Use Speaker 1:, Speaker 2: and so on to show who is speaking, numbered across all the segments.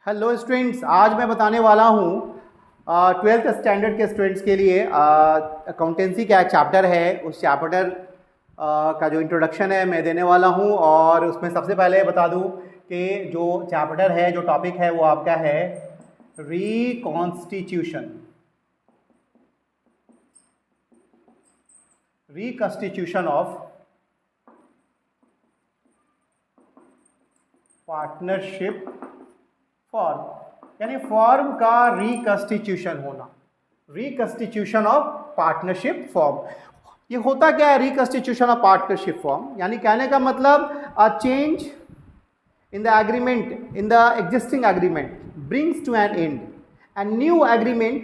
Speaker 1: Hello students, आज मैं बताने वाला हूँ 12th स्टैंडर्ड के स्टूडेंट्स के लिए अकाउंटेंसी का एक चैप्टर है। उस चैप्टर का जो इंट्रोडक्शन है मैं देने वाला हूँ। और उसमें सबसे पहले बता दूँ कि जो चैप्टर है, जो टॉपिक है वो आपका है रिकॉन्स्टिट्यूशन ऑफ पार्टनरशिप फॉर्म, यानी फॉर्म का रिकॉन्स्टिट्यूशन होना, रिकॉन्स्टिट्यूशन ऑफ पार्टनरशिप फॉर्म। ये होता क्या है रिकॉन्स्टिट्यूशन ऑफ पार्टनरशिप फॉर्म? यानी कहने का मतलब a change in the agreement, in the existing agreement brings to an end and new agreement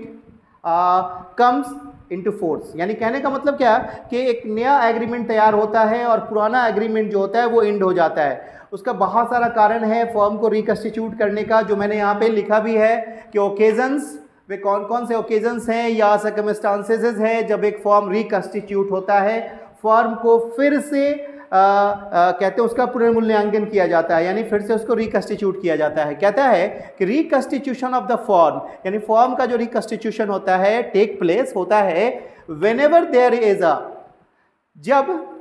Speaker 1: comes into force। यानी कहने का मतलब क्या है कि एक नया एग्रीमेंट तैयार होता है और पुराना एग्रीमेंट जो होता है वो एंड हो जाता है। उसका बहुत सारा कारण है फॉर्म को रिकॉन्स्टिट्यूट करने का, जो मैंने यहाँ पे लिखा भी है कि ओकेजन्स, वे कौन कौन से ओकेजन्स हैं या सर्कमस्टांसेस हैं जब एक फॉर्म रिकॉन्स्टिट्यूट होता है, फॉर्म को फिर से कहते हैं उसका पुनर्मूल्यांकन किया जाता है, यानी फिर से उसको रिकॉन्स्टिट्यूट किया जाता है। कहता है कि रिकॉन्स्टिट्यूशन ऑफ द फॉर्म, यानी फॉर्म का जो रिकॉन्स्टिट्यूशन होता है टेक प्लेस होता है व्हेनेवर देयर इज जब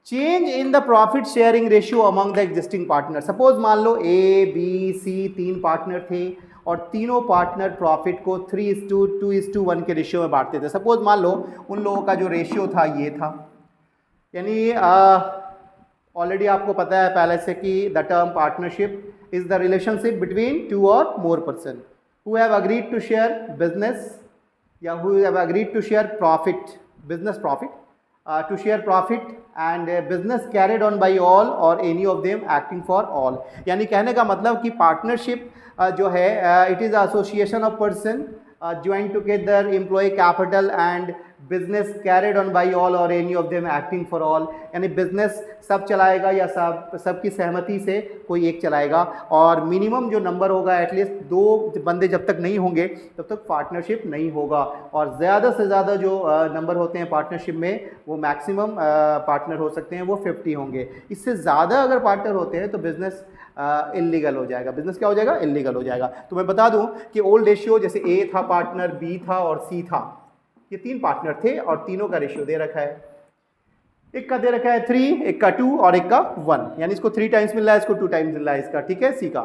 Speaker 1: change in the profit sharing ratio among the existing partner. Suppose मान लो ए बी सी तीन पार्टनर थे और तीनों पार्टनर प्रॉफिट को 3:2:1 के रेशियो में बांटते थे। सपोज मान लो उन लोगों का जो रेशियो था ये था, यानी ऑलरेडी आपको पता है पहले से कि the term partnership is the relationship between two और more person who have agreed to share business या who have agreed to share profit, business profit, to share profit and business carried on by all और any of them acting for all. यानी कहने का मतलब कि partnership जो है it is association of person join together employee capital and business carried on by all or any of them acting for all। यानी business सब चलाएगा या सबकी सहमति से कोई एक चलाएगा, और मिनिमम जो नंबर होगा एटलीस्ट 2 बंदे जब तक नहीं होंगे तब तक पार्टनरशिप नहीं होगा, और ज़्यादा से ज़्यादा जो नंबर होते हैं पार्टनरशिप में वो मैक्सिमम पार्टनर हो सकते हैं वो 50 होंगे। इससे ज़्यादा अगर पार्टनर होते हैं तो बिजनेस इलीगल हो जाएगा। बिजनेस क्या हो जाएगा? इलीगल हो जाएगा। तो मैं बता दूं कि ओल्ड रेशियो जैसे ए था पार्टनर, बी था और सी था, ये 3 पार्टनर थे और तीनों का रेशियो दे रखा है। एक का दे रखा है 3, एक का 2 और एक का 1, यानी इसको 3 टाइम्स मिल रहा है, इसको 2 टाइम्स मिल रहा है इसका, ठीक है, सी का।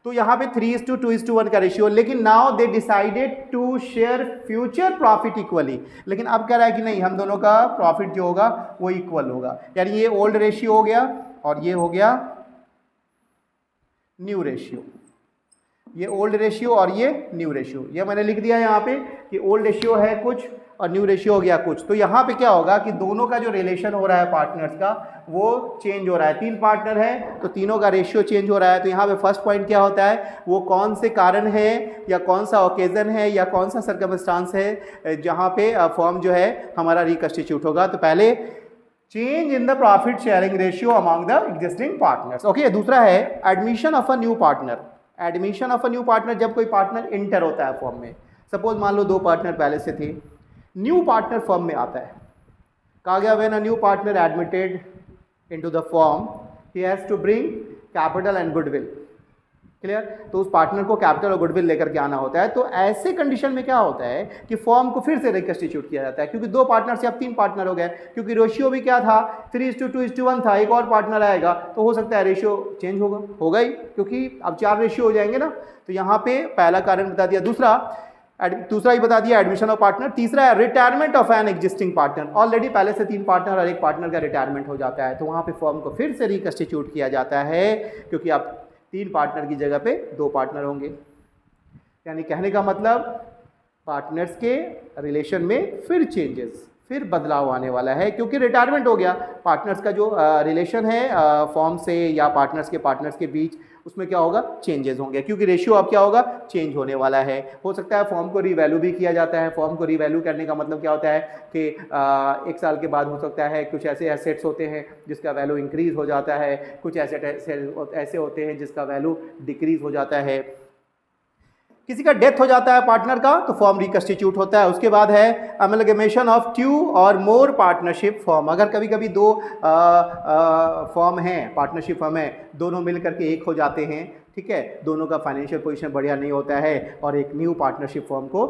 Speaker 1: तो यहाँ पे 3:2:1 का रेशियो, लेकिन now they decided to share future profit equally. लेकिन अब कह रहा है कि नहीं, हम दोनों का प्रॉफिट जो होगा वो इक्वल होगा। यानी ये ओल्ड रेशियो हो गया और ये हो गया न्यू रेशियो, ये ओल्ड रेशियो और ये न्यू रेशियो। ये मैंने लिख दिया यहाँ पे कि ओल्ड रेशियो है कुछ और न्यू रेशियो हो गया कुछ। तो यहाँ पे क्या होगा कि दोनों का जो रिलेशन हो रहा है पार्टनर्स का वो चेंज हो रहा है। 3 पार्टनर है तो तीनों का रेशियो चेंज हो रहा है। तो यहाँ पे फर्स्ट पॉइंट क्या होता है, वो कौन से कारण है या कौन सा ओकेजन है या कौन सा सर्कमस्टांस है जहाँ पे फॉर्म जो है हमारा रिकॉन्स्टिट्यूट होगा। तो पहले change in the profit sharing ratio among the existing partners. Okay, दूसरा है admission of a new partner. Admission of a new partner, जब कोई पार्टनर इंटर होता है फॉर्म में। सपोज मान लो 2 पार्टनर पहले से थे, न्यू पार्टनर फॉर्म में आता है। कहा गया when a new partner admitted into the firm he has to bring capital and goodwill. Clear? तो उस पार्टनर को कैपिटल और गुडविल लेकर के आना होता है। तो ऐसे कंडीशन में क्या होता है कि फॉर्म को फिर से रिकॉन्स्टिट्यूट किया जाता है, क्योंकि 2 पार्टनर से अब 3 पार्टनर हो गए, क्योंकि रेशियो भी क्या था 3:2:1 था। एक और पार्टनर आएगा तो हो सकता है रेशियो चेंज होगा ही, क्योंकि अब 4 रेशियो हो जाएंगे ना। तो यहाँ पे पहला कारण बता दिया, दूसरा ही बता दिया एडमिशन ऑफ पार्टनर। तीसरा है retirement of an existing partner. Already पहले से 3 पार्टनर और एक पार्टनर का रिटायरमेंट हो जाता है, तो वहाँ पे फॉर्म को फिर से रिकॉन्स्टिट्यूट किया जाता है, क्योंकि अब 3 पार्टनर की जगह पे 2 पार्टनर होंगे। यानी कहने का मतलब पार्टनर्स के रिलेशन में फिर चेंजेस, फिर बदलाव आने वाला है, क्योंकि रिटायरमेंट हो गया। पार्टनर्स का जो रिलेशन है फॉर्म से या पार्टनर्स के बीच, उसमें क्या होगा, चेंजेस होंगे, क्योंकि रेशियो अब क्या होगा, चेंज होने वाला है। हो सकता है फॉर्म को रिवैल्यू भी किया जाता है। फॉर्म को रिवैल्यू करने का मतलब क्या होता है कि 1 साल के बाद हो सकता है कुछ ऐसे एसेट्स होते हैं जिसका वैल्यू इंक्रीज हो जाता है, कुछ एसेट ऐसे होते हैं जिसका वैल्यू डिक्रीज हो जाता है। किसी का डेथ हो जाता है पार्टनर का तो फॉर्म रिकॉन्स्टिट्यूट होता है। उसके बाद है अमलगमेशन ऑफ 2 और मोर पार्टनरशिप फॉर्म। अगर कभी कभी 2 फॉर्म हैं, पार्टनरशिप फॉर्म है, दोनों मिल करके एक हो जाते हैं, ठीक है, दोनों का फाइनेंशियल पोजीशन बढ़िया नहीं होता है और एक न्यू पार्टनरशिप फॉर्म को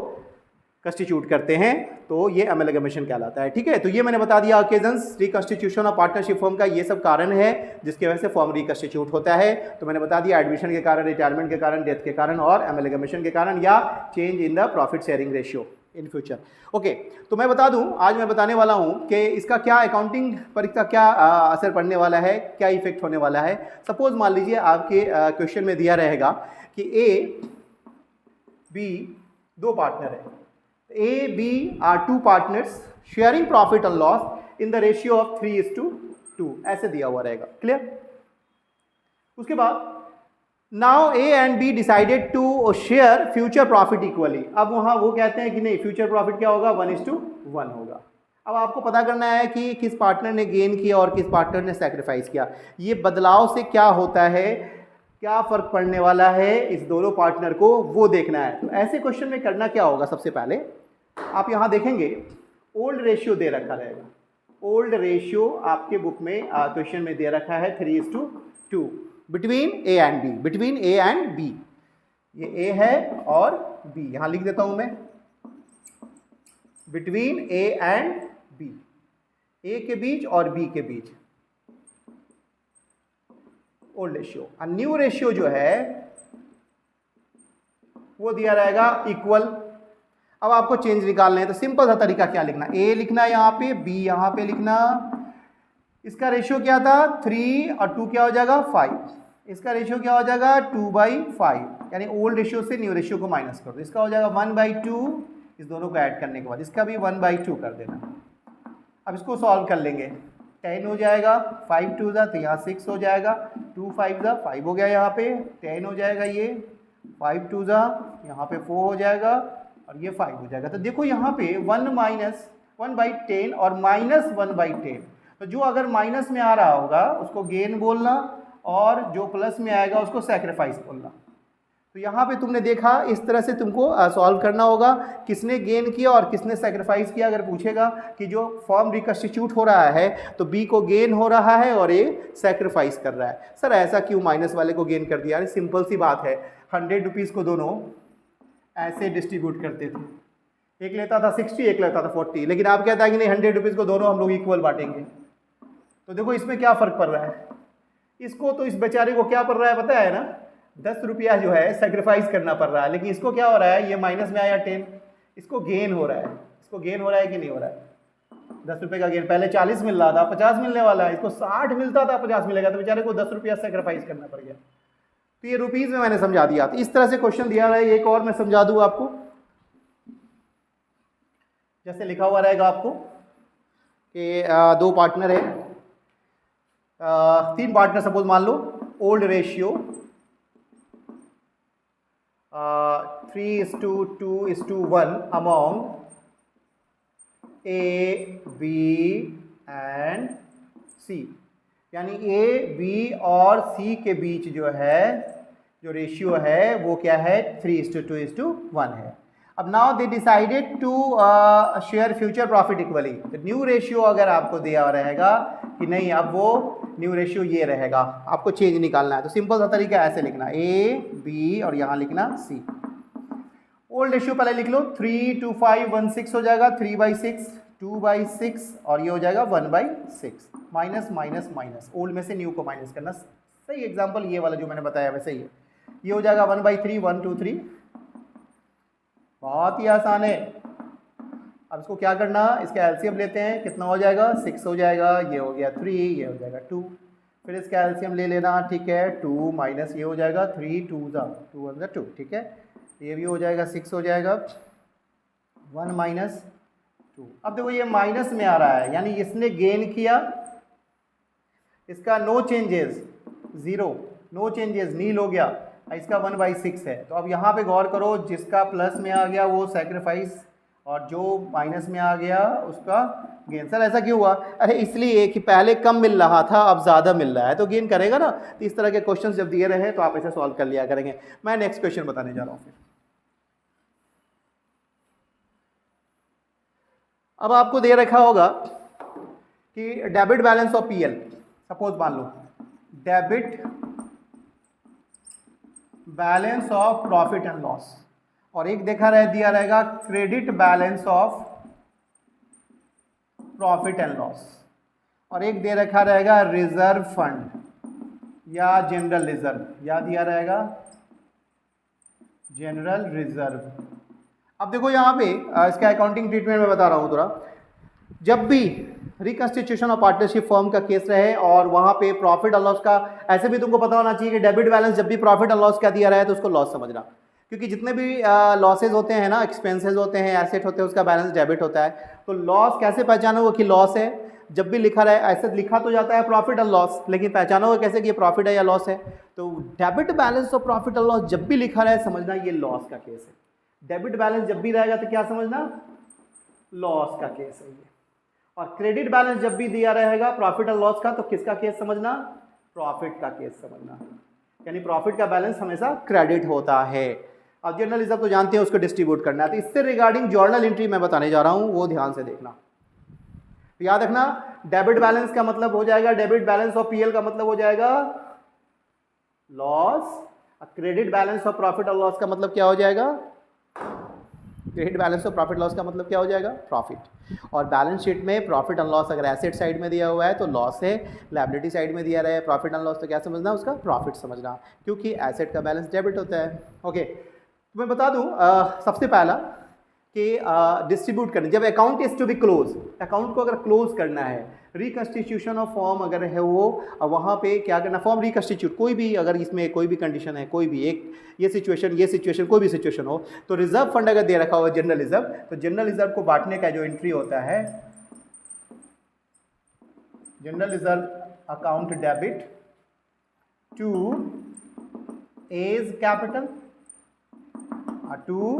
Speaker 1: कंस्टिट्यूट करते हैं, तो ये अमेलगमेशन कहलाता है। ठीक है, तो ये मैंने बता दिया occasions reconstitution of partnership form का, ये सब कारण है जिसकी वजह से फॉर्म रिकंस्टिट्यूट होता है। तो मैंने बता दिया एडमिशन के कारण, रिटायरमेंट के कारण, डेथ के कारण और अमेलगमेशन के कारण या change in the profit sharing ratio in future. Okay, तो मैं बता दूं, आज मैं बताने वाला हूं कि इसका क्या अकाउंटिंग पर इसका क्या असर पड़ने वाला है, क्या इफेक्ट होने वाला है। सपोज मान लीजिए आपके क्वेश्चन में दिया रहेगा कि ए बी दो पार्टनर है, A, B are two partners sharing profit and loss in the ratio of 3:2, ऐसे दिया हुआ रहेगा। क्लियर? उसके बाद now A and B decided to share future profit equally। अब वहाँ वो कहते हैं कि नहीं, फ्यूचर प्रॉफिट क्या होगा, 1:1 होगा। अब आपको पता करना है कि किस पार्टनर ने गेन किया और किस पार्टनर ने सेक्रीफाइस किया। ये बदलाव से क्या होता है, क्या फ़र्क पड़ने वाला है इस दोनों पार्टनर को, वो देखना है। तो ऐसे क्वेश्चन में करना क्या होगा, सबसे पहले आप यहाँ देखेंगे ओल्ड रेशियो दे रखा रहेगा। ओल्ड रेशियो आपके बुक में क्वेश्चन में दे रखा है 3:2 between A and B, between A and B. ये ए है और बी, यहाँ लिख देता हूँ मैं, बिटवीन ए एंड बी, ए के बीच और बी के बीच ओल्ड रेशियो। और न्यू रेशियो जो है वो दिया रहेगा इक्वल। अब आपको चेंज निकालना है तो सिंपल सा तरीका क्या लिखना, ए लिखना यहाँ पे, बी यहाँ पे लिखना। इसका रेशियो क्या था 3 और 2 क्या हो जाएगा 5, इसका रेशियो क्या हो जाएगा 2/5, यानी ओल्ड रेशियो से न्यू रेशियो को माइनस कर दो। इसका हो जाएगा 1/2, इस दोनों को ऐड करने के बाद इसका भी 1/2 कर देना। अब इसको सॉल्व कर लेंगे, 10 हो जाएगा, 5 2 तो यहाँ 6 हो जाएगा, 2 5 5 हो गया, यहाँ पे 10 हो जाएगा, ये 5 2 यहाँ पे 4 हो जाएगा और ये 5 हो जाएगा। तो देखो यहाँ पे 1/10 और -1/10, तो जो अगर माइनस में आ रहा होगा उसको गेन बोलना और जो प्लस में आएगा उसको सैक्रिफाइस बोलना। तो यहाँ पे तुमने देखा, इस तरह से तुमको सॉल्व करना होगा, किसने गेन किया और किसने सैक्रिफाइस किया। अगर पूछेगा कि जो फॉर्म रिकंस्टिट्यूट हो रहा है तो बी को गेन हो रहा है और ए सैक्रिफाइस कर रहा है। सर ऐसा क्यों माइनस वाले को गेन कर दिया? अरे सिंपल सी बात है, 100 रुपीज़ को दोनों ऐसे डिस्ट्रीब्यूट करते थे, एक लेता था 60, एक लेता था 40, लेकिन आप कहता है कि नहीं 100 रुपीज़ को दोनों हम लोग इक्वल बांटेंगे। तो देखो इसमें क्या फ़र्क पड़ रहा है, इसको तो इस बेचारे को क्या पड़ रहा है पता है ना, 10 रुपया जो है सेक्रीफाइस करना पड़ रहा है, लेकिन इसको क्या हो रहा है, ये माइनस में आया 10, इसको गेन हो रहा है। इसको गेन हो रहा है कि नहीं हो रहा है? 10 रुपये का गेन, पहले 40 मिल रहा था, 50 मिलने वाला है, इसको 60 मिलता था, 50 मिलेगा, तो बेचारे को 10 रुपया सेक्रीफाइस करना पड़ गया। तो ये रुपीज़ में मैंने समझा दिया। तो इस तरह से क्वेश्चन दिया रहा है, एक और मैं समझा दूँ आपको। जैसे लिखा हुआ रहेगा आपको कि दो पार्टनर है, 3 पार्टनर सपोज मान लो, old ratio 3:2:1 among A B and C, यानी ए बी और सी के बीच जो है जो रेशियो है वो क्या है 3:2:1 है। अब now they decided to share future profit equally. तो न्यू रेशियो अगर आपको दिया रहेगा कि नहीं, अब वो न्यू रेशियो ये रहेगा, आपको चेंज निकालना है। तो सिंपल सा तरीका ऐसे लिखना, ए बी और यहाँ लिखना सी। ओल्ड रेशियो पहले लिख लो, 3 2 5 1 6 हो जाएगा, 3/6 2/6 और ये हो जाएगा 1/6, माइनस माइनस माइनस, ओल्ड में से न्यू को माइनस करना। सही एग्जाम्पल ये वाला जो मैंने बताया वैसे ही है। ये हो जाएगा 1/3 1 2 3, बहुत ही आसान है। अब इसको क्या करना, इसका एलसीएम लेते हैं, कितना हो जाएगा 6 हो जाएगा, ये हो गया 3, ये हो जाएगा 2, फिर इसका एलसीएम ले लेना, ठीक है, 2 माइनस ये हो जाएगा 3 2 2 1 2, ठीक है, ये भी हो जाएगा 6 हो जाएगा, 1 माइनस 2। अब देखो ये माइनस में आ रहा है, यानी इसने गेन किया, इसका नो चेंजेस 0, नो चेंजेस नील हो गया, इसका 1/6 है। तो अब यहाँ पे गौर करो, जिसका प्लस में आ गया वो सैक्रिफाइस और जो माइनस में आ गया उसका गेन। सर ऐसा क्यों हुआ? अरे इसलिए कि पहले कम मिल रहा था, अब ज़्यादा मिल रहा है तो गेन करेगा ना। तो इस तरह के क्वेश्चन जब दिए रहे तो आप ऐसे सॉल्व कर लिया करेंगे। मैं नेक्स्ट क्वेश्चन बताने जा रहा हूँ। फिर अब आपको दे रखा होगा कि debit balance of PL, suppose मान लो debit balance of profit and loss, और एक दिया रहेगा credit balance of profit and loss, और एक दे रखा रहेगा रिजर्व फंड या जनरल रिजर्व, या दिया रहेगा जनरल रिजर्व। अब देखो यहाँ पे इसका अकाउंटिंग ट्रीटमेंट में बता रहा हूँ थोड़ा। जब भी रिकंस्टिट्यूशन ऑफ पार्टनरशिप फर्म का केस रहे और वहाँ पे प्रॉफिट और लॉस का, ऐसे भी तुमको पता होना चाहिए कि डेबिट बैलेंस जब भी प्रॉफिट और लॉस का दिया रहा है तो उसको लॉस समझना, क्योंकि जितने भी लॉसेज होते हैं ना, एक्सपेंसेस होते हैं, एसेट होते हैं, उसका बैलेंस डेबिट होता है। तो लॉस कैसे पहचानोगे कि लॉस है? जब भी लिखा रहे, ऐसे लिखा तो जाता है प्रॉफिट और लॉस, लेकिन पहचानोगे कैसे कि ये प्रॉफिट है या लॉस है? तो डेबिट बैलेंस ऑफ प्रॉफिट और लॉस जब भी लिखा रहे समझना ये लॉस का केस है। डेबिट बैलेंस जब भी रहेगा तो क्या समझना? लॉस का केस है ये। और क्रेडिट बैलेंस जब भी दिया रहेगा प्रॉफिट और लॉस का तो किसका केस समझना? प्रॉफिट का केस समझना, यानी प्रॉफिट का बैलेंस हमेशा क्रेडिट होता है। अब जनरल रिजर्व तो जानते हैं, उसको डिस्ट्रीब्यूट करना है। तो इससे रिगार्डिंग जर्नल एंट्री मैं बताने जा रहा हूं, वो ध्यान से देखना। तो याद रखना, डेबिट बैलेंस का मतलब हो जाएगा, डेबिट बैलेंस ऑफ पीएल का मतलब हो जाएगा loss. Credit balance of profit और लॉस का मतलब क्या हो जाएगा? Credit balance of profit loss का मतलब क्या हो जाएगा? प्रॉफिट। और बैलेंस शीट में प्रॉफिट एंड लॉस अगर एसेट साइड में दिया हुआ है तो लॉस है, लायबिलिटी साइड में दिया रहा है प्रॉफिट एंड लॉस तो क्या समझना? उसका प्रॉफिट समझना, क्योंकि एसेट का बैलेंस डेबिट होता है। ओके, तो मैं बता दूं सबसे पहला कि डिस्ट्रीब्यूट करने, जब account is to be close, account को अगर क्लोज करना है, रिकंस्टिट्यूशन ऑफ फॉर्म अगर है वो, वहाँ पे क्या करना? फॉर्म रिकंस्टिट्यूट, कोई भी अगर इसमें कोई भी कंडीशन है, कोई भी एक ये सिचुएशन कोई भी सिचुएशन हो, तो रिजर्व फंड अगर दे रखा हो जनरल रिजर्व, तो जनरल रिजर्व को बांटने का जो एंट्री होता है, general reserve account debit to A's capital to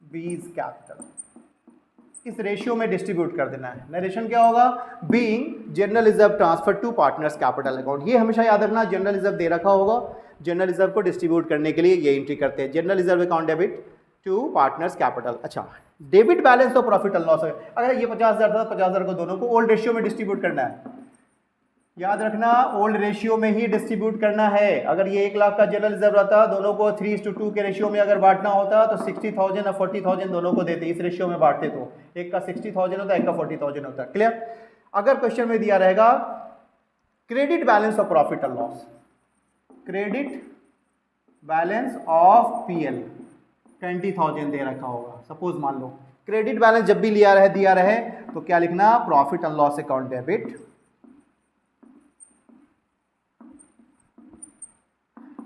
Speaker 1: B's capital, इस रेशियो में डिस्ट्रीब्यूट कर देना है। नरेशन क्या होगा? Being general reserve transfer to partners capital account. ये हमेशा याद रखना, जनरल रिजर्व दे रखा होगा, जनरल रिजर्व को डिस्ट्रीब्यूट करने के लिए ये एंट्री करते हैं, general reserve account debit to partners capital. अच्छा, debit balance of profit and loss, अगर ये 50,000 था, 50,000 को दोनों को ओल्ड रेशियो में डिस्ट्रीब्यूट करना है। याद रखना, ओल्ड रेशियो में ही डिस्ट्रीब्यूट करना है। अगर ये 1 लाख का जनरल रिजर्व रहता, दोनों को 3:2 के रेशियो में अगर बांटना होता तो 60,000 और 40,000 दोनों को देते, इस रेशियो में बांटते तो एक का 60,000 होता, एक का 40,000 होता। क्लियर? अगर क्वेश्चन में दिया रहेगा credit balance of profit and loss, credit balance of PL 20,000 दे रखा होगा, सपोज मान लो क्रेडिट बैलेंस जब भी दिया रहे तो क्या लिखना? Profit and loss account debit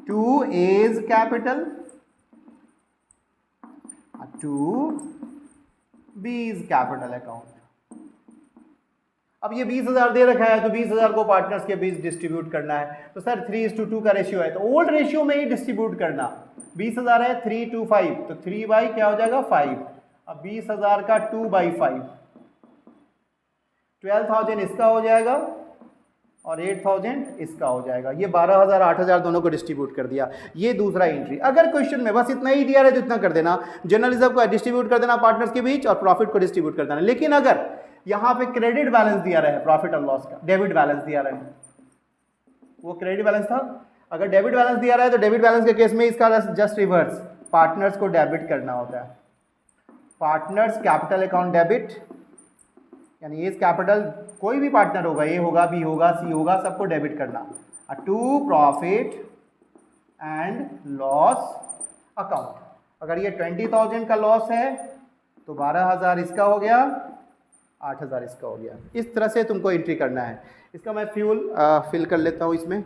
Speaker 1: to A's capital to B's capital account। अब ये 20,000 दे रखा है तो 20,000 को पार्टनर्स के बीच डिस्ट्रीब्यूट करना है। तो सर 3:2 का रेशियो है, तो ओल्ड रेशियो में ही डिस्ट्रीब्यूट करना। 20,000 है 3:5, तो 3 क्या हो जाएगा? 5। अब 20,000 का 2/5, 12,000 इसका हो जाएगा और 8,000 इसका हो जाएगा। ये 12,000 8,000 दोनों को डिस्ट्रीब्यूट कर दिया। ये दूसरा एंट्री। अगर क्वेश्चन में बस इतना ही दिया रहे तो इतना कर देना, जनरल रिजर्व को डिस्ट्रीब्यूट कर देना पार्टनर्स के बीच और प्रॉफिट को डिस्ट्रीब्यूट कर देना। लेकिन अगर यहाँ पे क्रेडिट बैलेंस दिया रहे प्रॉफिट और लॉस का, डेबिट बैलेंस दिया रहे, वो क्रेडिट बैलेंस था, अगर डेबिट बैलेंस दिया रहा है तो डेबिट बैलेंस के केस में इसका जस्ट रिवर्स, पार्टनर्स को डेबिट करना होता है। पार्टनर्स कैपिटल अकाउंट डेबिट, यानी एज कैपिटल कोई भी पार्टनर होगा, ए होगा, बी होगा, सी होगा, सबको डेबिट करना to profit and loss account. अगर ये 20,000 का लॉस है तो 12,000 इसका हो गया, 8,000 इसका हो गया। इस तरह से तुमको एंट्री करना है। इसका मैं फिल कर लेता हूँ इसमें।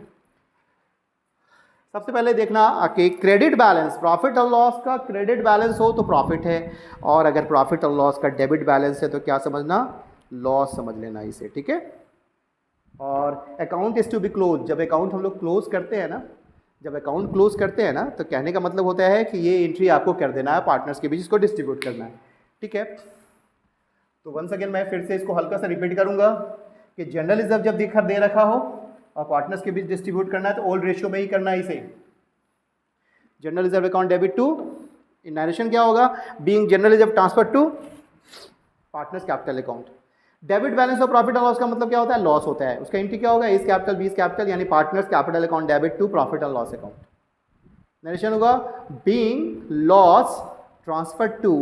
Speaker 1: सबसे पहले देखना कि क्रेडिट बैलेंस, प्रॉफिट और लॉस का क्रेडिट बैलेंस हो तो प्रॉफिट है, और अगर प्रॉफिट और लॉस का डेबिट बैलेंस है तो क्या समझना? लॉस समझ लेना इसे, ठीक है। और account is to be close, जब अकाउंट हम लोग क्लोज करते हैं ना, जब अकाउंट क्लोज करते हैं ना, तो कहने का मतलब होता है कि ये एंट्री आपको कर देना है पार्टनर्स के बीच, इसको डिस्ट्रीब्यूट करना है, ठीक है। तो वंस अगेन मैं फिर से इसको हल्का सा रिपीट करूंगा कि जनरल रिजर्व जब दे रखा हो और पार्टनर्स के बीच डिस्ट्रीब्यूट करना है तो ओल्ड रेशियो में ही करना है इसे। General reserve account debit to, in narration क्या होगा? Being general reserve transfer to partners capital account. Debit balance of profit and loss का मतलब क्या होता है? लॉस होता है। उसका एंट्री क्या होगा? एज कैपिटल बीज कैपिटल, यानी partners capital account debit to profit and loss account. Narration होगा being loss transfer to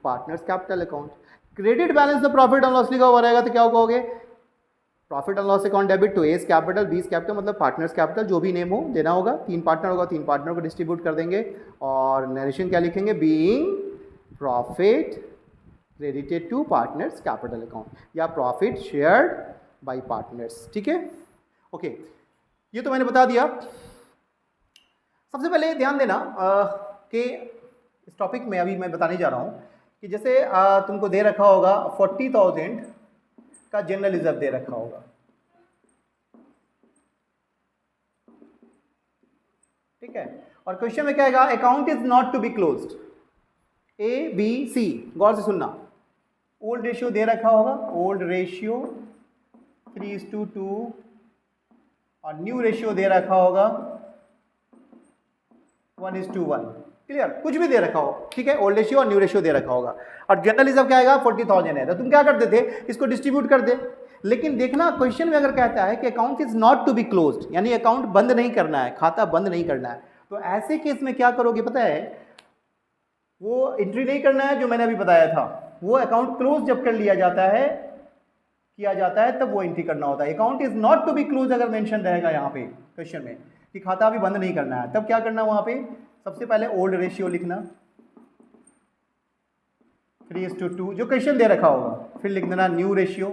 Speaker 1: partners capital account. Credit balance तो प्रॉफिट एंड लॉस लिखा हुआ रहेगा, तो क्या कहोगे, profit and loss account debit to A's capital B's capital, मतलब partners capital जो भी नेम हो देना होगा। 3 पार्टनर होगा, 3 पार्टनर को डिस्ट्रीब्यूट कर देंगे और नरेशन क्या लिखेंगे, being profit credited to partners capital account या प्रॉफिट शेयर्ड बाय पार्टनर्स। ठीक है, ओके, ये तो मैंने बता दिया। सबसे पहले ध्यान देना कि इस टॉपिक में अभी मैं बताने जा रहा हूँ कि जैसे तुमको दे रखा होगा 40,000 का जनरल रिजर्व दे रखा होगा, ठीक है, और क्वेश्चन में क्या आएगा, account is not to be closed, A B C, गौर से सुनना, ओल्ड रेशियो दे रखा होगा, ओल्ड रेशियो 3:2 और न्यू रेशियो दे रखा होगा 1:1, क्लियर, कुछ भी दे रखा हो, ठीक है, ओल्ड रेशियो और न्यू रेशियो दे रखा होगा, और जनरल रिजर्व क्या आएगा 40,000 है, तो तुम क्या करते थे, इसको डिस्ट्रीब्यूट कर दे। लेकिन देखना क्वेश्चन में अगर कहता है कि account is not to be closed, यानी अकाउंट बंद नहीं करना है, खाता बंद नहीं करना है, तो ऐसे केस में क्या करोगे पता है, वो एंट्री नहीं करना है जो मैंने अभी बताया था, वो अकाउंट क्लोज जब कर लिया जाता है, किया जाता है, तब वो एंट्री करना होता है। Account is not to be close अगर मेंशन रहेगा यहाँ पे क्वेश्चन में कि खाता अभी बंद नहीं करना है, तब क्या करना वहां पे, सबसे पहले ओल्ड रेशियो लिखना 3:2 जो क्वेश्चन दे रखा होगा, फिर लिख देना न्यू रेशियो,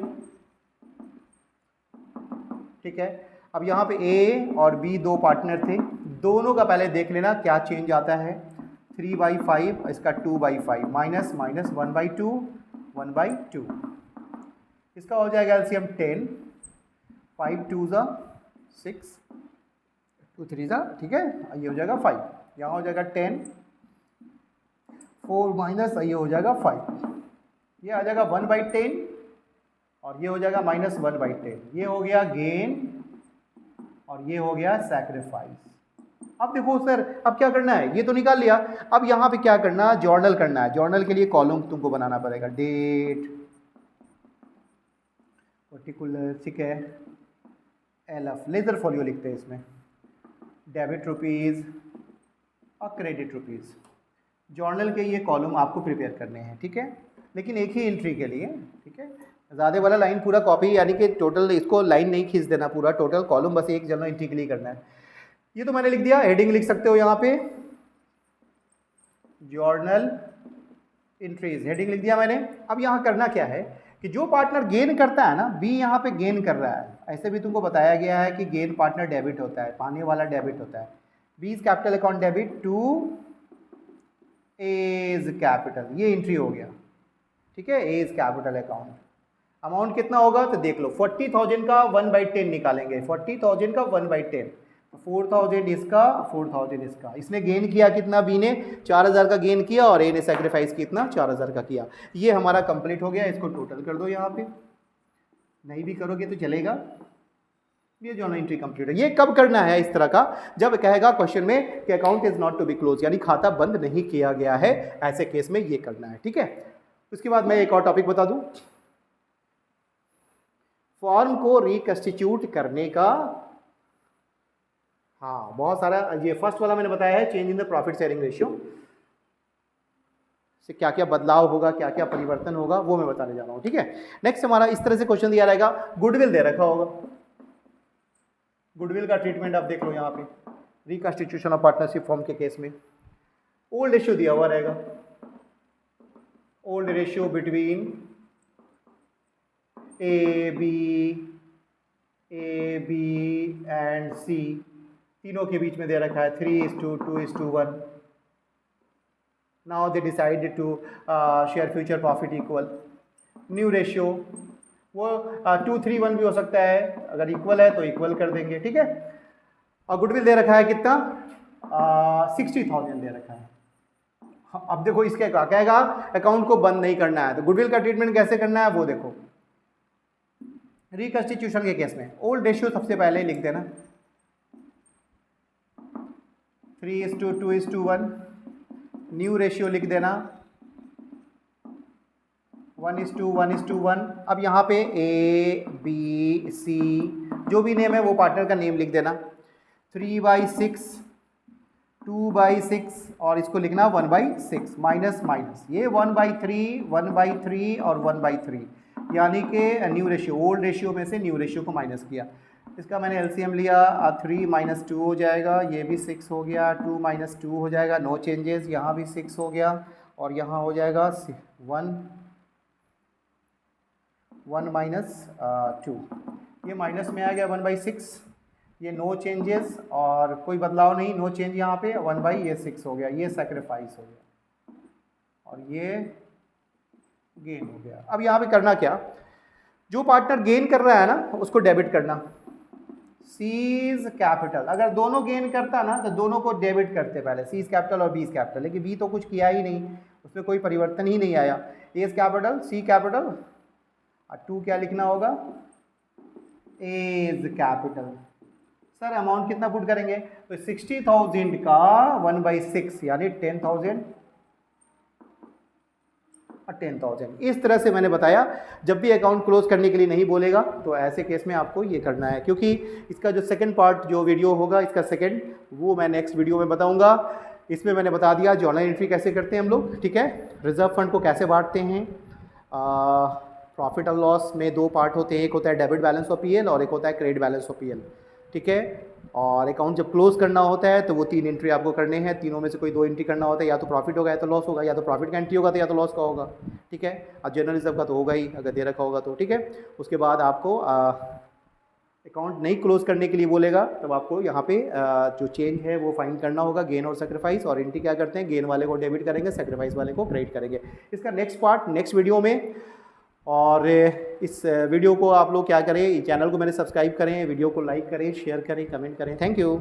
Speaker 1: ठीक है। अब यहाँ पे ए और बी दो पार्टनर थे, दोनों का पहले देख लेना क्या चेंज आता है, 3/5 इसका 2/5 माइनस माइनस 1/2 1/2, इसका हो जाएगा एलसीएम 10, 5 2 6 2 3 ठीक है, ये हो जाएगा 5, यहाँ हो जाएगा 10, 4 माइनस ये हो जाएगा 5, ये आ जाएगा 1/10 और ये हो जाएगा माइनस 1/10, ये हो गया गेन और ये हो गया सैक्रिफाइस। अब देखो सर अब क्या करना है, ये तो निकाल लिया, अब यहाँ पे क्या करना है, जर्नल करना है। जर्नल के लिए कॉलम तुमको बनाना पड़ेगा, डेट पर्टिकुलर, ठीक है, एलएफ लेजर फॉलियो लिखते हैं इसमें, डेबिट रुपीज़ और क्रेडिट रुपीज़। जर्नल के ये कॉलम आपको प्रिपेयर करने हैं, ठीक है, लेकिन एक ही एंट्री के लिए, ठीक है, ज़्यादा वाला लाइन पूरा कॉपी, यानी कि टोटल इसको लाइन नहीं खींच देना, पूरा टोटल कॉलम बस एक जर्नल एंट्री के लिए करना है। ये तो मैंने लिख दिया, हेडिंग लिख सकते हो यहाँ पे, जर्नल एंट्रीज, हेडिंग लिख दिया मैंने। अब यहाँ करना क्या है कि जो पार्टनर गेन करता है ना, बी यहाँ पे गेन कर रहा है, ऐसे भी तुमको बताया गया है कि गेन पार्टनर डेबिट होता है, पाने वाला डेबिट होता है, B is capital account debit to A is capital, ये एंट्री हो गया, ठीक है, A is capital account. Amount कितना होगा तो देख लो, 40,000 का 1/10 निकालेंगे, 40,000 का 1/10, 4,000 इसका 4,000 इसका, इसने गेन किया कितना, बी ने 4,000 का गेन किया और ए ने सेक्रीफाइस कितना 4,000 का किया। ये हमारा कंप्लीट हो गया, इसको टोटल कर दो यहाँ पे, नहीं भी करोगे तो चलेगा। ये जो एंट्री कंप्लीट है, ये कब करना है इस तरह का, जब कहेगा क्वेश्चन में कि account is not to be close, यानी खाता बंद नहीं किया गया है, ऐसे केस में ये करना है, ठीक है। उसके बाद मैं एक और टॉपिक बता दूं, फॉर्म को रिकंस्टिट्यूट करने का, हाँ बहुत सारा, ये फर्स्ट वाला मैंने बताया है, change in the profit sharing ratio से क्या क्या बदलाव होगा, क्या क्या परिवर्तन होगा, वो मैं बताने जा रहा हूँ, ठीक है। नेक्स्ट हमारा इस तरह से क्वेश्चन दिया रहेगा, गुडविल दे रखा होगा, गुडविल का ट्रीटमेंट आप देख लो यहाँ पे, रिकंस्टिट्यूशन ऑफ पार्टनरशिप फॉर्म के केस में ओल्ड रेशियो दिया हुआ रहेगा, old ratio between A B and C, तीनों के बीच में दे रखा है 3:2:1। Now they decided to share future profit equal. New ratio वो 2:3:1 भी हो सकता है, अगर इक्वल है तो इक्वल कर देंगे, ठीक है। और गुडविल दे रखा है कितना, 60,000 दे रखा है। अब देखो इसके क्या कहेगा, अकाउंट को बंद नहीं करना है, तो गुडविल का ट्रीटमेंट कैसे करना है वो देखो। रिकंस्टिट्यूशन के केस में ओल्ड रेशियो सबसे पहले लिख देना 3:2:1, न्यू रेशियो लिख देना 1:1:1। अब यहाँ पे ए बी सी जो भी नेम है वो पार्टनर का नेम लिख देना, 3/6 2/6 और इसको लिखना 1/6 माइनस माइनस ये 1/3 1/3 और 1/3 यानी कि न्यू रेशियो ओल्ड रेशियो में से न्यू रेशियो को माइनस किया। इसका मैंने एलसीएम लिया 3 - 2 हो जाएगा, ये भी 6 हो गया, 2 - 2 हो जाएगा, नो चेंजेस, यहाँ भी 6 हो गया और यहाँ हो जाएगा 1 -2, ये माइनस में आ गया 1/6, ये नो चेंजेस और कोई बदलाव नहीं, नो चेंज यहाँ पे 1/6 हो गया, ये सेक्रीफाइस हो गया और ये गेन हो गया। अब यहाँ पे करना क्या, जो पार्टनर गेन कर रहा है ना उसको डेबिट करना, सीज कैपिटल, अगर दोनों गेन करता ना तो दोनों को डेबिट करते पहले, सीज कैपिटल और बीज कैपिटल, लेकिन बी तो कुछ किया ही नहीं, उसमें कोई परिवर्तन ही नहीं आया, एज कैपिटल सी कैपिटल और 2 क्या लिखना होगा एज कैपिटल। सर अमाउंट कितना पुट करेंगे, तो 60,000 का 1/6 यानी 10,000 और 10,000। इस तरह से मैंने बताया, जब भी अकाउंट क्लोज करने के लिए नहीं बोलेगा तो ऐसे केस में आपको ये करना है, क्योंकि इसका जो सेकंड पार्ट जो वीडियो होगा इसका सेकंड, वो मैं नेक्स्ट वीडियो में बताऊंगा। इसमें मैंने बता दिया जर्नल एंट्री कैसे करते हैं हम लोग, ठीक है, रिजर्व फंड को कैसे बांटते हैं, प्रॉफिट और लॉस में 2 पार्ट होते हैं, एक होता है डेबिट बैलेंस ऑफ पीएल और एक होता है क्रेडिट बैलेंस ऑफ पीएल, ठीक है। और अकाउंट जब क्लोज करना होता है तो वो 3 एंट्री आपको करने हैं, तीनों में से कोई 2 एंट्री करना होता है, या तो प्रॉफिट होगा या तो लॉस होगा, या तो प्रॉफिट का एंट्री होगा तो या तो लॉस का होगा, ठीक है। और जनरल रिजर्व का तो होगा ही अगर दे रखा होगा तो, ठीक है। उसके बाद आपको अकाउंट नहीं क्लोज करने के लिए बोलेगा तब आपको यहाँ पे जो चेंज है वो फाइंड करना होगा, गेन और सेक्रीफाइस, और एंट्री क्या करते हैं, गेन वाले को डेबिट करेंगे, सेक्रीफाइस वाले को क्रेडिट करेंगे। इसका नेक्स्ट पार्ट नेक्स्ट वीडियो में। और इस वीडियो को आप लोग क्या करें, चैनल को मेरे सब्सक्राइब करें, वीडियो को लाइक करें, शेयर करें, कमेंट करें। Thank you.